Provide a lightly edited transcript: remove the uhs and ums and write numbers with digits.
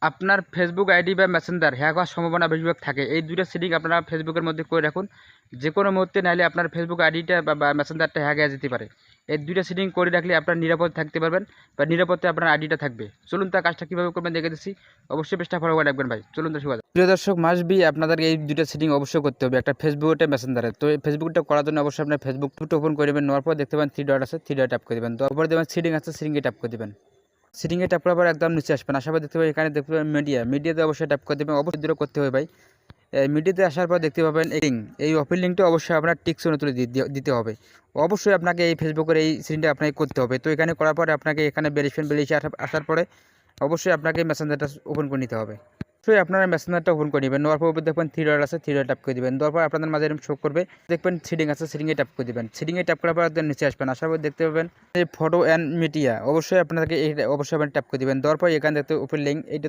আপনার Facebook ID বা Messenger hack হওয়ার সম্ভাবনা বেশিরভাগ থাকে। এই দুইটা সেটিং আপনারা ফেসবুকের মধ্যে করে রাখুন। যে কোনো মুহূর্তে নাহলে আপনার ফেসবুক আইডিটা বা মেসেঞ্জারটা হ্যাক হয়ে যেতে পারে। এই দুইটা সেটিং করে রাখলে আপনার নিরাপদ থাকতে পারবেন বা নিরাপদে আপনার আইডিটা থাকবে। চলুন তার কাজটা কীভাবে করবেন দেখে দিচ্ছি। অবশ্যই পেজটা ফলো করে রাখবেন ভাই। চলুন তো শুরু করা যাক। প্রিয় দর্শক, মাস্ট বি আপনাদের এই দুইটা সেটিং অবশ্যই করতে হবে, একটা ফেসবুক একটা মেসেঞ্জারে। তো এই ফেসবুকটা করার জন্য অবশ্যই আপনার ফেসবুকটা ওপেন করে দেবেন। নেওয়ার পর দেখতে পাবেন থ্রি ডট আছে, থ্রি ডট ট্যাপ করে দেবেন। তারপরে দেখবেন সেটিং আছে, সেটিংয়ে ট্যাপ করে দেবেন। সেটিংয়ে ট্যাপ করার পর একদম নিচে আসবেন। আসার পর দেখতে পাবেন এখানে দেখতে পাবেন মিডিয়াতে অবশ্যই ট্যাপ করে দেবেন। অবশ্যই দূরে করতে হবে ভাই। মিডিয়াতে আসার পর দেখতে পাবেন এই ওপেন লিঙ্কটা অবশ্যই আপনার টিক চিহ্ন তুলে দিতে হবে। অবশ্যই আপনাকে এই ফেসবুকের এই সেটিংটা আপনাকে করতে হবে। তো এখানে করার পরে আপনাকে এখানে বেরিয়ে আসার পরে অবশ্যই আপনাকে মেসেঞ্জারটা ওপেন করে নিতে হবে। অবশ্যই আপনারা মেসেঞ্জারটা ওপেন করে নেবেন। নেওয়ার পর দেখবেন থ্রি ডট আছে, থ্রি ডট ট্যাপ করে দেবেন। দেওয়ার পর আপনাদের মাঝে এরকম শো করবে, দেখবেন সেটিং আছে, সেটিংয়ে ট্যাপ করে দেবেন। সেটিংয়ে ট্যাপ করার পর একদম নিচে আসবেন। আসার পর দেখতে পাবেন এই ফটো অ্যান্ড মিডিয়া, অবশ্যই আপনাকে অবশ্যই ট্যাপ করে দেবেন। দেওয়ার পর এখানে দেখতে ওপেন লিঙ্ক, এইটা